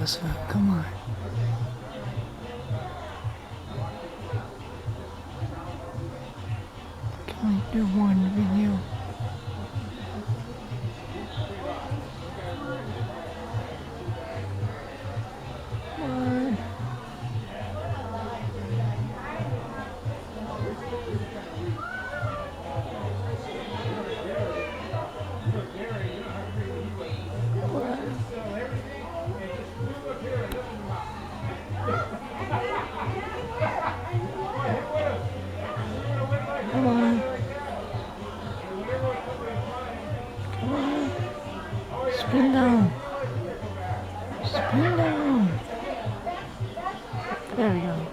Elizabeth. Come on. I can only do one video. Come on. Come on. Come on. Spin down. Spin down. There we go.